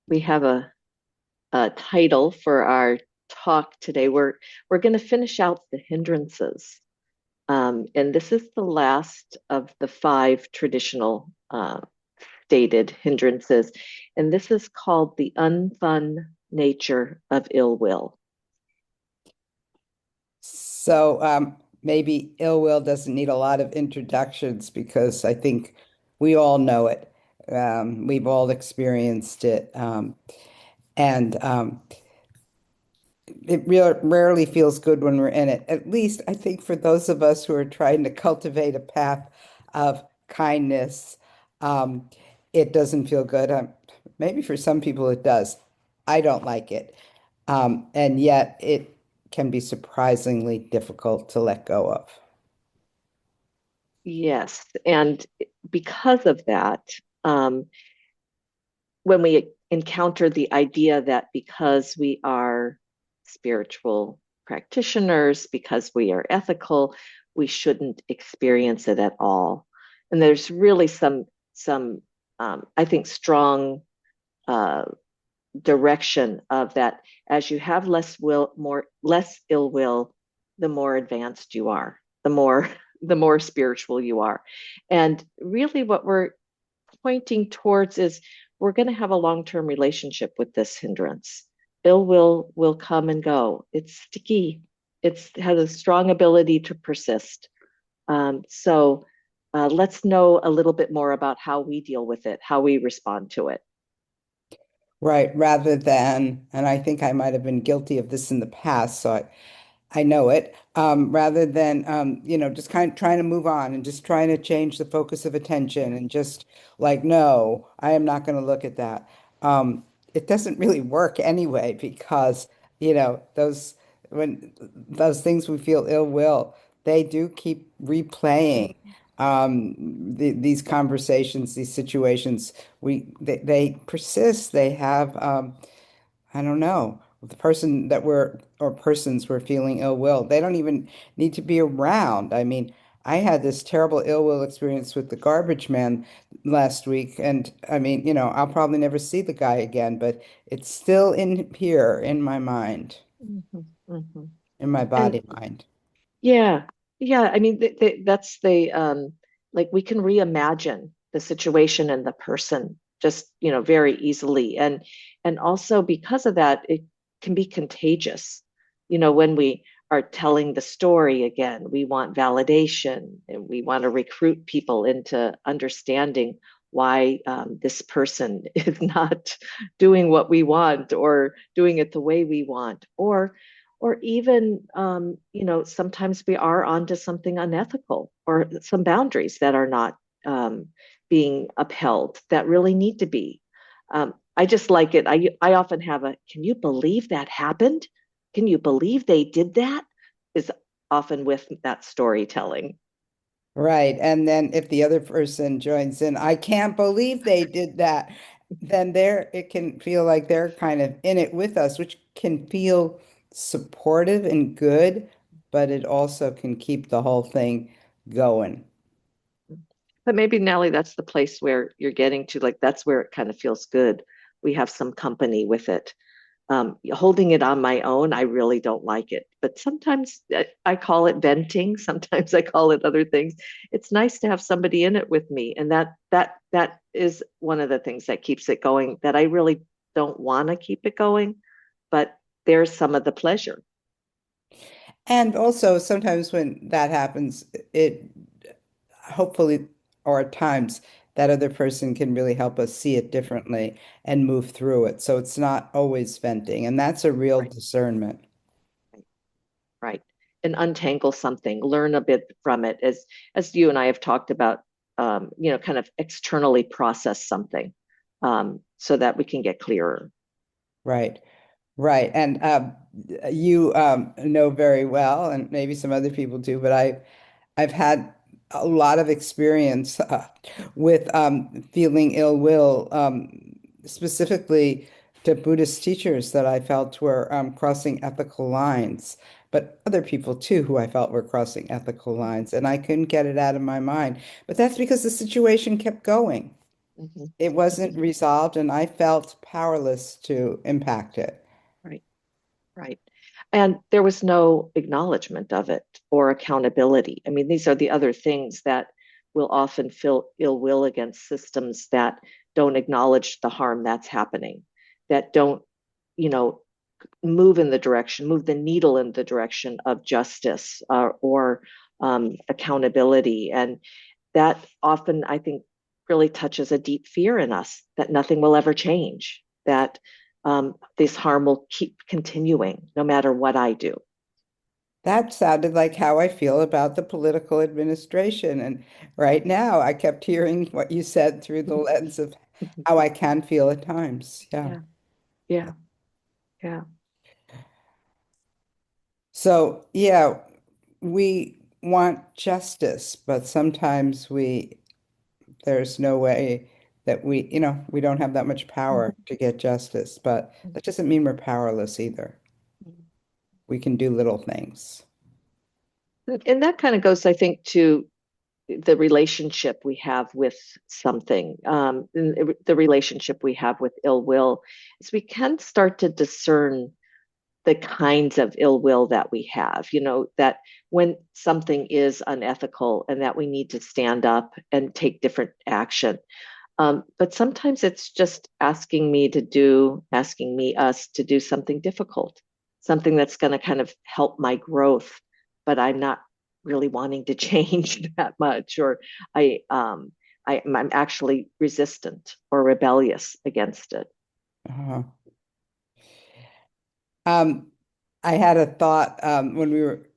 we have a title for our talk today. We're going to finish out the hindrances, and this is the last of the five traditional stated hindrances, and this is called the unfun nature of ill will. Maybe ill will doesn't need a lot of introductions because I think we all know it. We've all experienced it. And it rarely feels good when we're in it. At least I think for those of us who are trying to cultivate a path of kindness, um, it doesn't feel good. Maybe for some people it does. I don't like it. And yet it can be surprisingly difficult to let go of. Yes, and because of that, um, when we encounter the idea that because we are spiritual practitioners, because we are ethical, we shouldn't experience it at all. And there's really some I think strong uh, direction of that. As you have less ill will, the more advanced you are, the more the more spiritual you are. And really what we're pointing towards is we're going to have a long-term relationship with this hindrance. Ill will come and go. It's sticky. It has a strong ability to persist. So let's know a little bit more about how we deal with it, how we respond to it. Right, rather than, and I think I might have been guilty of this in the past, so I know it, rather than, just kind of trying to move on and just trying to change the focus of attention and just like, no, I am not going to look at that. It doesn't really work anyway because, when those things we feel ill will, they do keep replaying these conversations, these situations. They persist. They have, I don't know, the person that we're or persons we're feeling ill will, they don't even need to be around. I mean, I had this terrible ill will experience with the garbage man last week, and I mean, I'll probably never see the guy again, but it's still in here in my mind, Mhm, mhm. in my And body mind. yeah, yeah. I mean, that's the like we can reimagine the situation and the person just, very easily. And also because of that, it can be contagious. When we are telling the story again, we want validation and we want to recruit people into understanding why this person is not doing what we want or doing it the way we want, or even sometimes we are onto something unethical or some boundaries that are not um, being upheld that really need to be. I just like it. I often have a, can you believe that happened? Can you believe they did that? Is often with that storytelling. Right. And then if the other person joins in, I can't believe they did that, then it can feel like they're kind of in it with us, which can feel supportive and good, but it also can keep the whole thing going. But maybe, Nellie, that's the place where you're getting to, like, that's where it kind of feels good. We have some company with it. Holding it on my own, I really don't like it. But sometimes I call it venting. Sometimes I call it other things. It's nice to have somebody in it with me, and that is one of the things that keeps it going. That I really don't want to keep it going, but there's some of the pleasure. And also sometimes when that happens, it hopefully, or at times, that other person can really help us see it differently and move through it. So it's not always venting, and that's a real Right, discernment. right, right. And untangle something, learn a bit from it, as you and I have talked about. Kind of externally process something, so that we can get clearer. Right. Right. And you know very well, and maybe some other people too, but I've had a lot of experience with feeling ill will, specifically to Buddhist teachers that I felt were crossing ethical lines, but other people too who I felt were crossing ethical lines, and I couldn't get it out of my mind. But that's because the situation kept going. Mhm. It wasn't Mhm. resolved, and I felt powerless to impact it. Right, right. And there was no acknowledgement of it or accountability. I mean, these are the other things that will often feel ill will against systems that don't acknowledge the harm that's happening, that don't, you know, move the needle in the direction of justice or accountability. And that often, I think, really touches a deep fear in us that nothing will ever change, that this harm will keep continuing no matter what I do. That sounded like how I feel about the political administration. And right now, I kept hearing what you said through the lens of how I can feel at times. Yeah. Yeah, yeah, yeah. So, yeah, we want justice, but sometimes there's no way that we don't have that much power to get justice, but that doesn't mean we're powerless either. We can do little things. And that kind of goes, I think, to the relationship we have with something, the relationship we have with ill will, is we can start to discern the kinds of ill will that we have, that when something is unethical and that we need to stand up and take different action. But sometimes it's just asking me, us to do something difficult, something that's going to kind of help my growth, but I'm not really wanting to change that much, or I, um, I'm actually resistant or rebellious against it. Uh-huh. Um, I had a thought when we were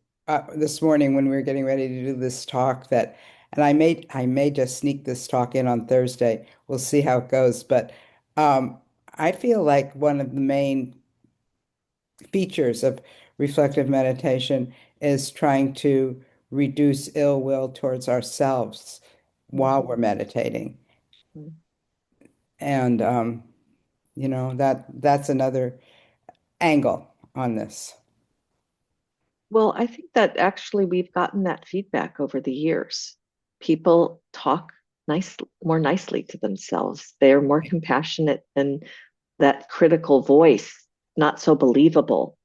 this morning when we were getting ready to do this talk that, and I may just sneak this talk in on Thursday. We'll see how it goes. But I feel like one of the main features of reflective meditation is trying to reduce ill will towards ourselves while we're Mhm. meditating. And that's another angle on this. Well, I think that actually we've gotten that feedback over the years. People talk more nicely to themselves. They are more compassionate, and that critical voice, not so believable.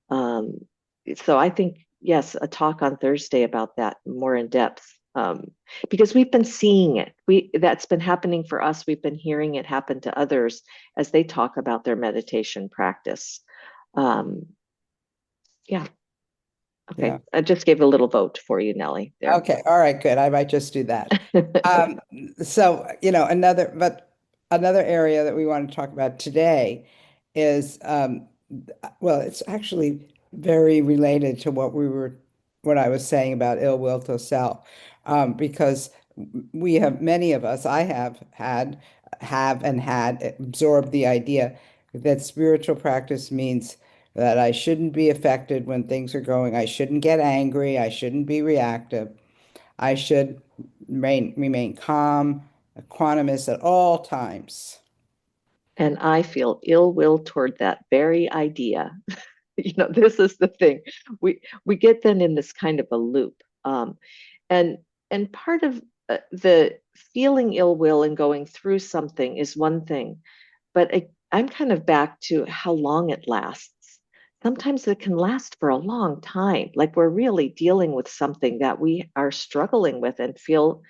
Um, so I think, yes, a talk on Thursday about that more in depth, because we've been seeing it. That's been happening for us. We've been hearing it happen to others as they talk about their meditation practice. Um, yeah. Okay. Yeah. I just gave a little vote for you, Nellie, there. Okay. All right. Good. I might just do that. Um, so, another area that we want to talk about today is, well, it's actually very related to what I was saying about ill will to self, because many of us, I have and had absorbed the idea that spiritual practice means that I shouldn't be affected when things are going. I shouldn't get angry. I shouldn't be reactive. I should remain calm, equanimous at all times. And I feel ill will toward that very idea. This is the thing. We get then in this kind of a loop. And and part of the feeling ill will and going through something is one thing, but I'm kind of back to how long it lasts. Sometimes it can last for a long time, like we're really dealing with something that we are struggling with and feel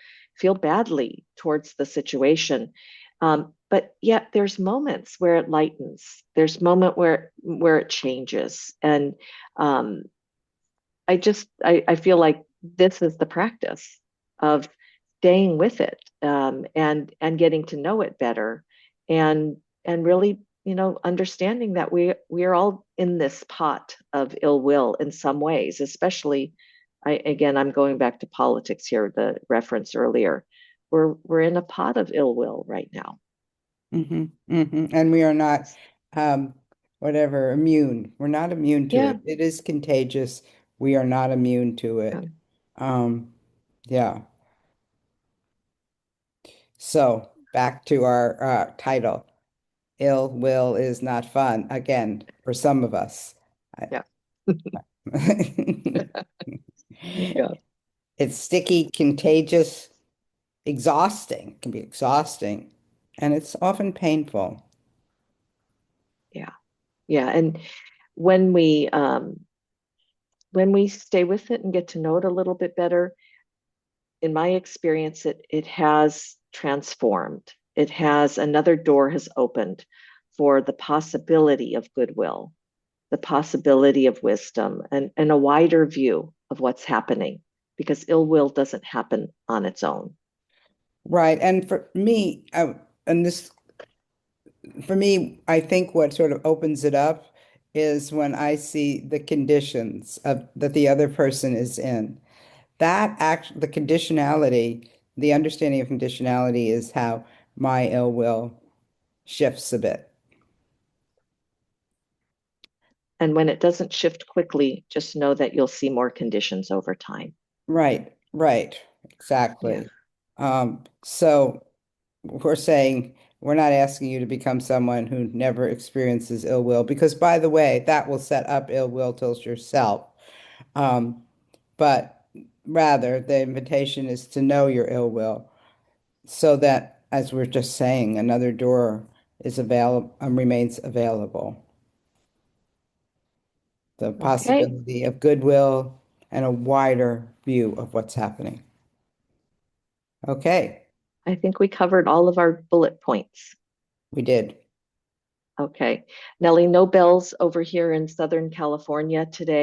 badly towards the situation. But yet there's moments where it lightens. There's moment where it changes, and um, I feel like this is the practice of staying with it, and getting to know it better, and really, understanding that we are all in this pot of ill will in some ways, especially. I'm going back to politics here, the reference earlier. We're in a pot of ill will right now. And we are not, um, whatever, immune. We're not immune to Yeah. it. It is contagious. We are not immune to Yeah. it. Um, yeah. So back to our title. Ill will is not fun. Again, for some of us. Yeah. I- Yeah. It's sticky, contagious, exhausting. It can be exhausting. and it's often painful. Yeah. Yeah. And when we when we stay with it and get to know it a little bit better, in my experience, it has transformed. It has another door has opened for the possibility of goodwill, the possibility of wisdom, and a wider view of what's happening, because ill will doesn't happen on its own. Right. And for me, and this, for me, I think what sort of opens it up is when I see the conditions of that the other person is in. That act, the conditionality, the understanding of conditionality is how my ill will shifts a bit. And when it doesn't shift quickly, just know that you'll see more conditions over time. Right, right, Yeah. exactly. So we're saying we're not asking you to become someone who never experiences ill will, because by the way, that will set up ill will towards yourself. Um, but rather, the invitation is to know your ill will so that, as we're just saying, another door is available, remains available. The Okay. possibility of goodwill and a wider view of what's happening. Okay, I think we covered all of our bullet points. we did. Okay. Nellie, no bells over here in Southern California today.